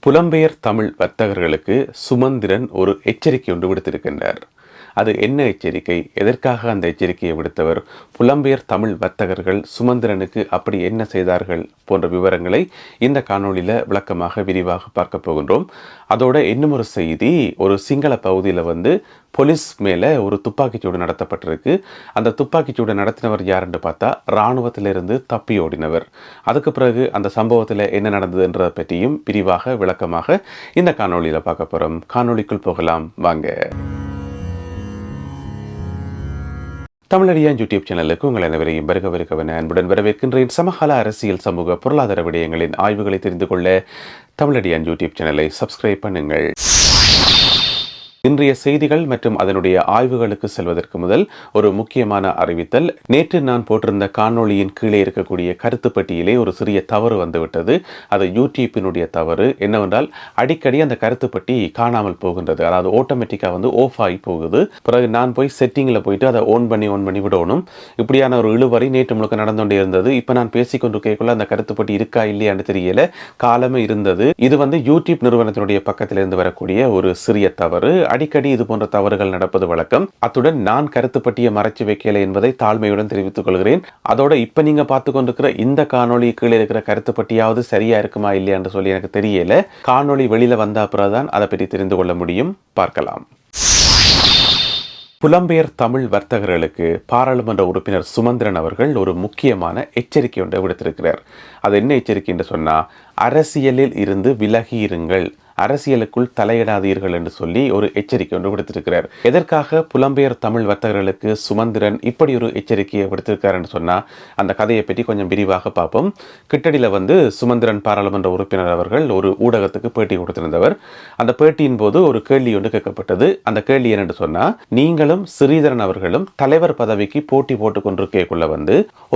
புலம்பெயர் தமிழ் வர்த்தகர்களுக்கு சுமந்திரன் ஒரு எச்சரிக்கை ஒன்று விடுத்திருக்கின்றார். அது என்ன எச்சரிக்கை, எதற்காக அந்த எச்சரிக்கையை விடுத்தவர், புலம்பெயர் தமிழ் வர்த்தகர்கள் சுமந்திரனுக்கு அப்படி என்ன செய்தார்கள் போன்ற விவரங்களை இந்த காணொளியில் விளக்கமாக விரிவாக பார்க்க போகின்றோம். அதோட இன்னும் ஒரு செய்தி, ஒரு சிங்கள பகுதியில் போலீஸ் மேலே ஒரு துப்பாக்கிச்சூடு நடத்தப்பட்டிருக்கு. அந்த துப்பாக்கிச்சூடு நடத்தினவர் யாருன்னு பார்த்தா இராணுவத்திலிருந்து தப்பி ஓடினவர். அதுக்கு பிறகு அந்த சம்பவத்தில் என்ன நடந்ததுன்றதை பற்றியும் விரிவாக விளக்கமாக இந்த காணொளியில் பார்க்க போகிறோம். காணொளிக்குள் போகலாம் வாங்க. தமிழடியான் யூடியூப் சேனலுக்கு உங்கள் அனைவரையும் வருகவென அன்புடன் வரவேற்கின்றேன். சமகால அரசியல், சமூக, பொருளாதார விடயங்களின் ஆய்வுகளை தெரிந்து கொள்ள தமிழடியான் யூடியூப் சேனலை சப்ஸ்கிரைப் பண்ணுங்கள். இன்றைய செய்திகள் மற்றும் அதனுடைய ஆய்வுகளுக்கு செல்வதற்கு முதல் ஒரு முக்கியமான அறிவித்தல். நேற்று நான் போட்டிருந்த காணொளியின் கீழே இருக்கக்கூடிய கருத்து பட்டியலே ஒரு சிறிய தவறு வந்துவிட்டது. அது யூடியூப்பினுடைய தவறு. என்னவென்றால், அடிக்கடி அந்த கருத்து பட்டி காணாமல் போகின்றது. அதாவது ஆட்டோமேட்டிக்காக ஆஃப் ஆகி போகுது. பிறகு நான் போய் செட்டிங்கில் போயிட்டு அதை ஓன் பண்ணி விடணும். இப்படியான ஒரு இழுவறை நேற்று முழுக்க நடந்து கொண்டே இருந்தது. இப்போ நான் பேசிக்கொண்டு கேட்கல அந்த கருத்து பட்டி இருக்கா இல்லையான்னு தெரியல, காலமே இருந்தது. இது யூடியூப் நிறுவனத்தினுடைய பக்கத்திலிருந்து வரக்கூடிய ஒரு சிறிய தவறு. அடிக்கடி இது போன்ற தவறுகள் நடப்பது வழக்கம். அத்துடன் நான் கருத்து பட்டியை மறைச்சு வைக்கல என்பதை தாழ்மையுடன் தெரிவித்துக் கொள்கிறேன். அதோட இப்ப நீங்க பார்த்து கொண்டிருக்கிற இந்த காணொளி கீழே இருக்கிற கருத்து பட்டியாவது சரியா இருக்குமா இல்லையா என்று சொல்லி எனக்கு தெரியல. காணொளி வெளியில வந்த அப்புறம்தான் அதை பற்றி தெரிந்து கொள்ள முடியும். பார்க்கலாம். புலம்பெயர் தமிழ் வர்த்தகர்களுக்கு பாராளுமன்ற உறுப்பினர் சுமந்திரன் அவர்கள் ஒரு முக்கியமான எச்சரிக்கை ஒன்றை விடுத்திருக்கிறார். அது என்ன எச்சரிக்கை என்று சொன்னா, அரசியலில் இருந்து விலகி இருங்கள், அரசியலுக்குள் தலையிடாதீர்கள் என்று சொல்லி ஒரு எச்சரிக்கை ஒன்று விடுத்திருக்கிறார். எதற்காக புலம்பெயர் தமிழ் வர்த்தகர்களுக்கு சுமந்திரன் இப்படி ஒரு எச்சரிக்கையை விடுத்திருக்கார் என்று சொன்னா, அந்த கதையை பற்றி கொஞ்சம் விரிவாக பார்ப்போம். கிட்டடியில் சுமந்திரன் பாராளுமன்ற உறுப்பினர் அவர்கள் ஒரு ஊடகத்துக்கு பேட்டி கொடுத்திருந்தவர். அந்த பேட்டியின் போது ஒரு கேள்வி ஒன்று கேட்கப்பட்டது. அந்த கேள்வி என்னென்று சொன்னா, நீங்களும் ஸ்ரீதரன் அவர்களும் தலைவர் பதவிக்கு போட்டி போட்டுக் கொண்டிருக்கக்குள்ள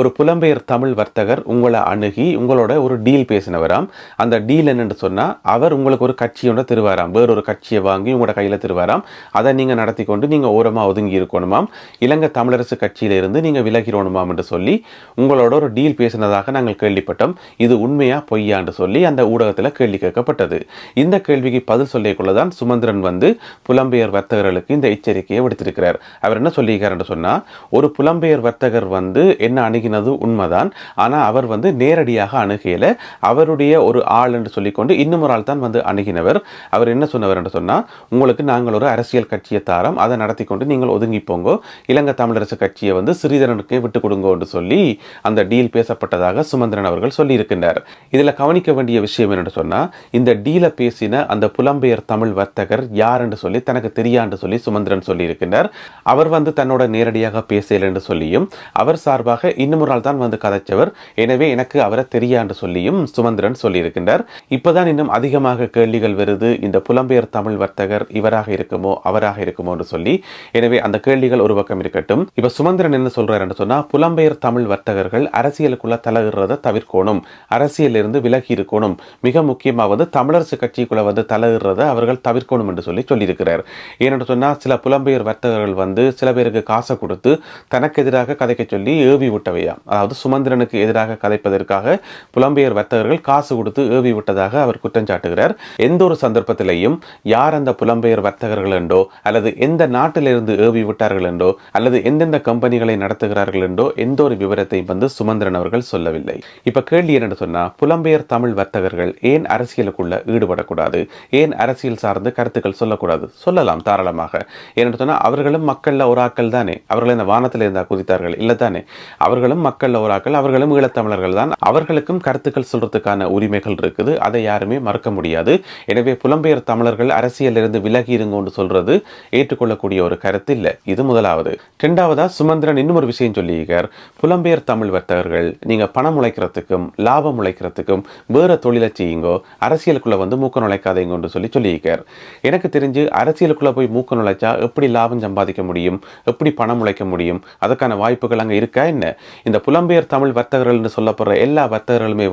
ஒரு புலம்பெயர் தமிழ் வர்த்தகர் உங்களை அணுகி உங்களோட ஒரு டீல் பேசினவராம். அந்த டீல் என்னென்று சொன்னா, அவர் உங்களுக்கு ஒரு கட்சியோட திருவாராம், வேறொரு கட்சியை வாங்கி உங்களோட கையில் திருவாராம். அதை நீங்கள் நடத்தி கொண்டு நீங்கள் ஓரமாக ஒதுங்கி இருக்கணுமாம், இலங்கை தமிழரசு கட்சியிலிருந்து நீங்கள் விலகிறோணுமாம் என்று சொல்லி உங்களோட ஒரு டீல் பேசினதாக நாங்கள் கேள்விப்பட்டோம். இது உண்மையா பொய்யா என்று சொல்லி அந்த ஊடகத்தில் கேள்வி கேட்கப்பட்டது. இந்த கேள்விக்கு பதில் சொல்லிக்கொள்ளதான் சுமந்திரன் புலம்பெயர் வர்த்தகர்களுக்கு இந்த எச்சரிக்கையை விடுத்திருக்கிறார். அவர் என்ன சொல்லியிருக்கார் என்று சொன்னால், ஒரு புலம்பெயர் வர்த்தகர் என்ன அணுகினது உண்மைதான். ஆனால் அவர் நேரடியாக அணுகையில அவருடைய ஒரு ஆள் என்று சொல்லிக்கொண்டு இன்னும் ஒரு ஆள் தான் அணுகினார். அவர் என்ன சொன்னவர் என்று சொன்னா, உங்களுக்கு நாங்கள் ஒரு அரசியல் கட்சியை தாரம், அதை நடத்தி கொண்டு நீங்கள் ஒதுங்கி போங்கோ, இலங்கை தமிழரசு கட்சியை ஸ்ரீதரனுக்கு விட்டுக் கொடுங்கோ என்று சொல்லி அந்த டீல் பேசப்பட்டதாக சுமந்திரன் அவர்கள் சொல்லி இருக்கின்றார். இதுல கவனிக்க வேண்டிய விஷயம் என்று சொன்னா, இந்த டீலை பேசின அந்த புலம்பெயர் தமிழ் வர்த்தகர் யார் என்று சொல்லி தனக்கு தெரியாது சொல்லி சுமந்திரன் சொல்லி இருக்கின்றார். அவர் தன்னோட நேரடியாக பேசல என்று சொல்லியும், அவர் சார்பாக இன்னும் ஒரு ஆள் தான் கதைச்சவர், எனவே எனக்கு அவரை தெரியாது சொல்லியும் சுமந்திரன் சொல்லி இருக்கின்றார். இப்பதான் இன்னும் அதிகமாக கேள்விகள் வருது, இந்த புலம்பெயர் தமிழ் வர்த்தகர் இவராக இருக்குமோ அவராக இருக்குமோ என்று சொல்லி. எனவே அந்த கேள்விகள் ஒரு பக்கம் இருக்கட்டும். இப்ப சுமந்திரன் என்ன சொல்றாரு என்று சொன்னா, புலம்பெயர் தமிழ் வர்த்தகர்கள் அரசியலுக்குள்ள தலையிடுறதை தவிர்க்கணும், அரசியல் இருந்து விலகி இருக்கணும், மிக முக்கியமாவது தமிழரசு கட்சிக்குள்ள தலையிடுறதை அவர்கள் தவிர்க்கணும் என்று சொல்லி சொல்லியிருக்கிறார். ஏனென்று சொன்னா, சில புலம்பெயர் வர்த்தகர்கள் சில பேருக்கு காசை கொடுத்து தனக்கு எதிராக கதைக்க சொல்லி ஏவி விட்டவையா, அதாவது சுமந்திரனுக்கு எதிராக கதைப்பதற்காக புலம்பெயர் வர்த்தகர்கள் காசு கொடுத்து ஏவி விட்டதாக அவர் குற்றம் சாட்டுகிறார். எந்த ஒரு சந்தர்ப்பத்திலையும் யார் அந்த புலம்பெயர் வர்த்தகர்கள் என்றோ, அல்லது எந்த நாட்டிலிருந்து ஏவி விட்டார்கள் என்றோ, அல்லது எந்தெந்த கம்பெனிகளை நடத்துகிறார்கள் என்றோ எந்த ஒரு விவரத்தையும் சுமந்திரன் அவர்கள் சொல்லவில்லை. இப்ப கேள்வி என்னன்னு சொன்னா, புலம்பெயர் தமிழ் வர்த்தகர்கள் ஏன் அரசியலுக்குள்ள ஈடுபடக்கூடாது, ஏன் அரசியல் சார்ந்து கருத்துக்கள் சொல்லக்கூடாது? சொல்லலாம் தாராளமாக. ஏன்னு சொன்னா, அவர்களும் மக்கள்ல ஒரு ஆக்கள் தானே, அவர்கள் இந்த வானத்தில் இருந்தா குதித்தார்கள் இல்ல தானே, அவர்களும் மக்கள்ல ஒரு ஆக்கள், அவர்களும் ஈழத்தமிழர்கள் தான், அவர்களுக்கும் கருத்துக்கள் சொல்றதுக்கான உரிமைகள் இருக்குது, அதை யாருமே மறுக்க முடியாது. எனவே புலம்பெயர் தமிழர்கள் அரசியலிருந்து விலகி இருங்கன்னு சொல்றது ஏற்றுக்கொள்ளக்கூடிய ஒரு கருத்து இல்லை. இது முதலாவது. இரண்டாவதா சுமந்திரன் இன்னும் ஒரு விஷயம் சொல்லியிருக்கார். புலம்பெயர் தமிழ் வர்த்தகர்கள் நீங்க பணம் உழைக்கிறதுக்கும் லாபம் உழைக்கிறதுக்கும் வேற தொழிலை செய்யுங்கோ, அரசியலுக்குள்ள மூக்க நுழைக்காதீங்கன்னு சொல்லியிருக்கார். எனக்கு தெரிஞ்சு அரசியலுக்குள்ள போய் மூக்க நுழைச்சா எப்படி லாபம் சம்பாதிக்க முடியும், எப்படி பணம் உழைக்க முடியும், அதுக்கான வாய்ப்புகள் அங்க இருக்கா என்ன? இந்த புலம்பெயர் தமிழ் வர்த்தகர்கள் சொல்லப்படுற எல்லா வர்த்தகர்களுமே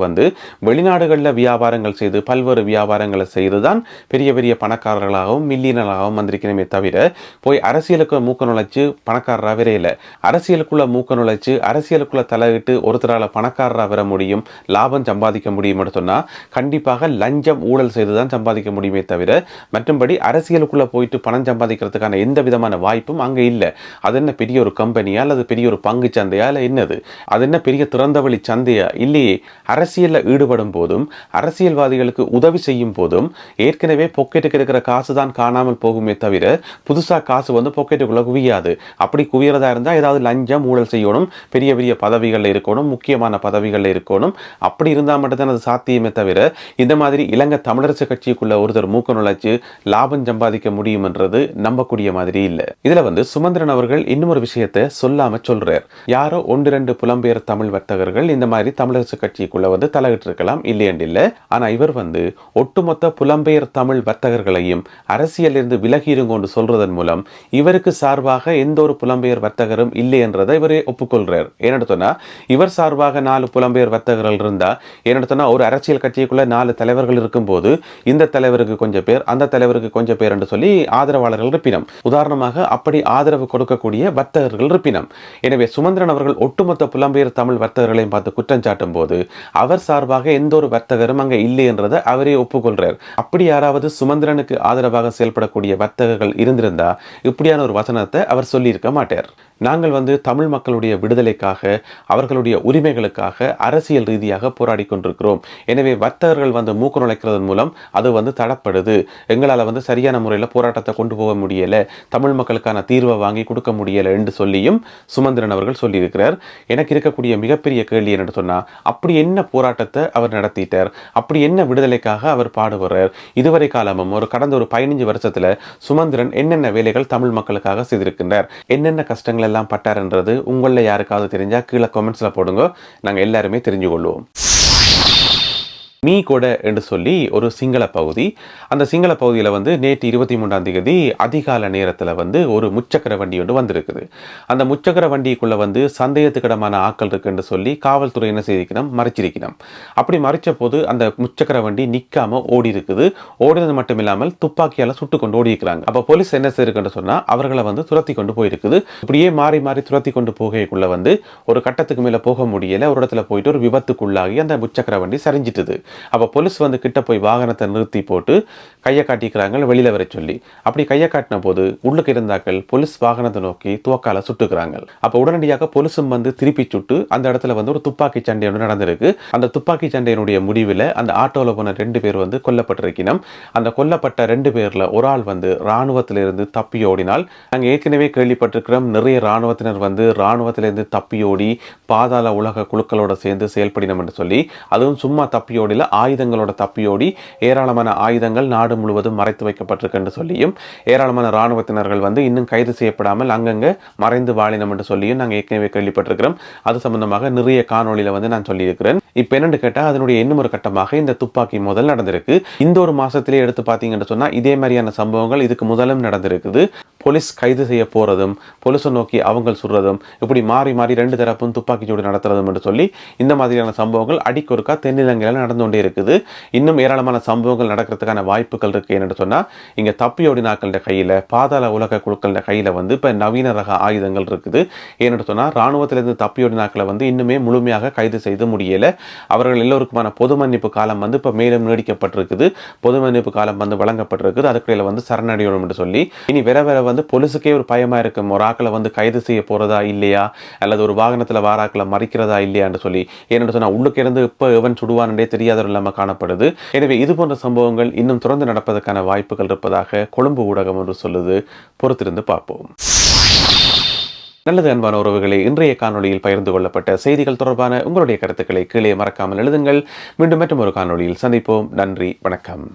வெளிநாடுகளில் வியாபாரங்கள் செய்து பல்வேறு வியாபாரங்களை செய்து செய்துதான் பெரிய பெரிய பணக்காரர்களாகவும் மில்லியனர்களாகவும் வந்திருக்கணுமே தவிர போய் அரசியலுக்கு மூக்க நுழைச்சு பணக்காரராக வரையில. அரசியலுக்குள்ள மூக்க நுழைச்சு அரசியலுக்குள்ள தலையிட்டு ஒருத்தரால் பணக்காரராக வர முடியும், லாபம் சம்பாதிக்க முடியும் சொன்னா கண்டிப்பாக லஞ்சம் ஊழல் செய்துதான் சம்பாதிக்க முடியுமே தவிர மற்றும்படி அரசியலுக்குள்ள போயிட்டு பணம் சம்பாதிக்கிறதுக்கான எந்த விதமான வாய்ப்பும் அங்க இல்லை. அது என்ன பெரிய ஒரு கம்பெனியா அல்லது பெரிய ஒரு பங்கு சந்தையா இல்லை என்னது? அது என்ன பெரிய திறந்தவெளி சந்தையா? இல்லையே. அரசியல்ல ஈடுபடும் போதும் அரசியல்வாதிகளுக்கு உதவி செய்யும் போதும் ஏற்கனவே பொக்கெட்டுக்கு இருக்கிற காசு தான் காணாமல் போகுமே தவிர புதுசா காசு வந்து பொக்கெட்டுக்குள்ள குவியாது. அப்படி குவியறதா இருந்தா ஏதாவது லஞ்சம் ஊழல் செய்யணும், பெரிய பெரிய பதவிகளில் இருக்கணும், முக்கியமான பதவிகளில் இருக்கணும். அப்படி இருந்தால் மட்டும்தான் அது சாத்தியமே தவிர இந்த மாதிரி இலங்கை தமிழரசு கட்சிக்குள்ள ஒருத்தர் மூக்க நுழைச்சு லாபம் சம்பாதிக்க முடியும் என்றது நம்பக்கூடிய மாதிரி இல்லை. இதுல வந்து சுமந்திரன் அவர்கள் இன்னும் ஒரு விஷயத்தை சொல்லாம சொல்றார். யாரோ 1-2 புலம்பெயர் தமிழ் வர்த்தகர்கள் இந்த மாதிரி தமிழரசு கட்சிக்குள்ள வந்து தலையிட்டு இருக்கலாம், இல்லையென்று இல்லை. ஆனா இவர் வந்து ஒட்டுமொத்த புலம்பெயர் தமிழ் வர்த்தகர்களையும் அரசியல் இருந்து விலகி இருங்கொண்டு சொல்றதன் மூலம் இவருக்கு சார்பாக எந்த ஒரு புலம்பெயர் வர்த்தகரும் இல்லை என்றதை இவரே ஒப்புக்கொள்றார். ஏன்னு சொன்னா இவர் சார்பாக 4 புலம்பெயர் வர்த்தகர்கள் இருந்தா, ஏன்னு சொன்னா ஒரு அரசியல் கட்சிக்குள்ள 4 தலைவர்கள் இருக்கும் போது இந்த தலைவருக்கு கொஞ்சம் பேர் அந்த தலைவருக்கு கொஞ்சம் பேர் என்று சொல்லி ஆதரவாளர்கள் இருப்பினம். உதாரணமாக அப்படி ஆதரவு கொடுக்கக்கூடிய வர்த்தகர்கள் இருப்பினம். எனவே சுமந்திரன் அவர்கள் ஒட்டுமொத்த புலம்பெயர் தமிழ் வர்த்தகர்களையும் பார்த்து குற்றம் சாட்டும் போது அவர் சார்பாக எந்த ஒரு வர்த்தகரும் அங்க இல்லை என்றதை அவரே ஒப்புக்கொள்றார். அப்படி யாராவது சுமந்திரனுக்கு ஆதரவாக செயல்படக்கூடிய வர்த்தகர்கள் இருந்திருந்தா இப்படியான ஒரு வசனத்தை அவர் சொல்லியிருக்க மாட்டார். நாங்கள் வந்து தமிழ் மக்களுடைய விடுதலைக்காக அவர்களுடைய உரிமைகளுக்காக அரசியல் ரீதியாக போராடி கொண்டிருக்கிறோம். எனவே வர்த்தகர்கள் வந்து மூக்கு நுழைக்கிறதன் மூலம் அது வந்து தடப்படுது. எங்களால் வந்து சரியான முறையில் போராட்டத்தை கொண்டு போக முடியலை, தமிழ் மக்களுக்கான தீர்வை வாங்கி கொடுக்க முடியலை என்று சொல்லியும் சுமந்திரன் அவர்கள் சொல்லியிருக்கிறார். எனக்கு இருக்கக்கூடிய மிகப்பெரிய கேள்வி என்னன்னு சொன்னால் அப்படி என்ன போராட்டத்தை அவர் நடத்திட்டார், அப்படி என்ன விடுதலைக்காக அவர் பாடுபடுறார்? இதுவரை காலமும் கடந்த ஒரு 15 வருஷத்துல சுமந்திரன் என்னென்ன வேலைகள் தமிழ் மக்களுக்காக செய்திருக்கின்றார், என்னென்ன கஷ்டங்கள் எல்லாம் பட்டார்ன்றது உங்கள யாருக்காவது தெரிஞ்சா கீழே கமெண்ட்ஸ்ல போடுங்க, நாங்க எல்லாருமே தெரிஞ்சு கொள்வோம். மீ கொட என்று சொல்லி ஒரு சிங்கள பகுதி. அந்த சிங்கள பகுதியில் வந்து நேற்று 23ஆம் தேதி அதிகால நேரத்தில் வந்து ஒரு முச்சக்கர வண்டி ஒன்று வந்திருக்குது. அந்த முச்சக்கர வண்டிக்குள்ள வந்து சந்தேகத்துக்கிடமான ஆக்கள் இருக்குன்னு சொல்லி காவல்துறை என்ன செய்திருக்கணும், மறைச்சிருக்கணும். அப்படி மறைச்ச போது அந்த முச்சக்கர வண்டி நிற்காம ஓடி இருக்குது. ஓடினது மட்டும் இல்லாமல் துப்பாக்கியால் சுட்டு கொண்டு ஓடி இருக்கிறாங்க. அப்போ போலீஸ் என்ன செய்யிருக்குன்னு சொன்னா அவர்களை வந்து துரத்தி கொண்டு போயிருக்குது. இப்படியே மாறி மாறி துரத்தி கொண்டு போகைக்குள்ள வந்து ஒரு கட்டத்துக்கு மேல போக முடியல, ஒரு இடத்துல போயிட்டு ஒரு விபத்துக்குள்ளாகி அந்த முச்சக்கர வண்டி சரிஞ்சிட்டுது. அப்போ போலீஸ் வந்து கிட்ட போய் வாகனத்தை நிறுத்தி போட்டு கையை காட்டிக்கிறாங்க வெளியில வர சொல்லி. அப்படி கையை காட்டின போது உள்ளுக்கு இருந்தாக்கள் போலீஸ் வாகனத்தை நோக்கி துவக்கால சுட்டுக்கிறாங்க. அப்போ உடனடியாக போலீஸும் வந்து திருப்பி சுட்டு அந்த இடத்துல வந்து ஒரு துப்பாக்கி சண்டை ஒன்று நடந்திருக்கு. அந்த துப்பாக்கி சண்டையினுடைய முடிவில் அந்த ஆட்டோவில் போன 2 பேர் வந்து கொல்லப்பட்டிருக்கணும். அந்த கொல்லப்பட்ட 2 பேர்ல ஒரு ஆள் வந்து இராணுவத்திலிருந்து தப்பி ஓடினால், நாங்கள் ஏற்கனவே கேள்விப்பட்டிருக்கிறோம் நிறைய இராணுவத்தினர் வந்து இராணுவத்திலிருந்து தப்பியோடி பாதாள உலக குழுக்களோட சேர்ந்து செயல்படினோம் என்று சொல்லி, அதுவும் சும்மா தப்பியோடில ஆயுதங்களோட தப்பியோடி ஏராளமான ஆயுதங்கள் நாடு முழுவதும் மறைத்து வைக்கப்பட்டிருக்கு சொல்லியும், ஏராளமான இராணுவத்தினர்கள் வந்து இன்னும் கைது செய்யப்படாமல் அங்கங்க மறைந்து வாழினம் என்று சொல்லியும் நாங்கள் ஏற்கனவே கேள்விப்பட்டிருக்கிறோம். அது சம்பந்தமாக நிறைய காணொலியில வந்து நான் சொல்லியிருக்கிறேன். இப்ப என்னன்னு கேட்டா அதனுடைய இன்னும் ஒரு கட்டமாக இந்த துப்பாக்கி மோதல் நடந்திருக்கு. இந்த ஒரு மாசத்திலே எடுத்து பார்த்தீங்கன்னு சொன்னா இதே மாதிரியான சம்பவங்கள் இதுக்கு முதலும் நடந்திருக்குது. போலீஸ் கைது செய்ய போறதும் போலீஸை நோக்கி அவங்க சுடுறதும் இப்படி மாறி மாறி 2 தரப்பும் துப்பாக்கி சூடு நடத்துறதும் என்று சொல்லி இந்த மாதிரியான சம்பவங்கள் அடிக்கொருக்கா தென்னிலங்கையில் நடந்து கொண்டே இருக்குது. இன்னும் ஏராளமான சம்பவங்கள் நடக்கிறதுக்கான வாய்ப்புகள் இருக்கு. என்று சொன்னா இங்க தப்பியோடினாக்கள கையில பாதாள உலக குழுக்கள கையில வந்து இப்ப நவீன ரக ஆயுதங்கள் இருக்குது. ஏன்னு சொன்னா இராணுவத்திலிருந்து தப்பியோடினாக்களை வந்து இன்னுமே முழுமையாக கைது செய்து முடியல. அவர்கள் எல்லோருக்குமான பொது மன்னிப்பு காலம் வந்து இப்ப மேலும் நீடிக்கப்பட்டிருக்குது. பொது மன்னிப்பு காலம் வந்து வழங்கப்பட்டிருக்குது. அதுக்குள்ள வந்து சரணடையணும் என்று சொல்லி இனி வேற வேற வந்து போலீஸுக்கே ஒரு பயமா இருக்கும், ஒரு ஆக்களை வந்து கைது செய்ய போறதா இல்லையா, அல்லது ஒரு வாகனத்துல வாராக்களை மறிக்கிறதா இல்லையா என்று சொல்லி. ஏன்னு சொன்னா உள்ளுக்கு இருந்து இப்ப எவன் சுடுவானே தெரியாத இல்லாம காணப்படுது. எனவே இது போன்ற சம்பவங்கள் இன்னும் தொடர்ந்து நடப்பதற்கான வாய்ப்புகள் இருப்பதாக கொழும்பு ஊடகம் ஒன்று சொல்லுது. பொறுத்திருந்து பார்ப்போம். நல்லது அன்பான உறவுகளை, இன்றைய காணொலியில் பகிர்ந்து கொள்ளப்பட்ட செய்திகள் தொடர்பான உங்களுடைய கருத்துக்களை கீழே மறக்காமல் எழுதுங்கள். மீண்டும் மற்றும் ஒரு காணொலியில் சந்திப்போம். நன்றி, வணக்கம்.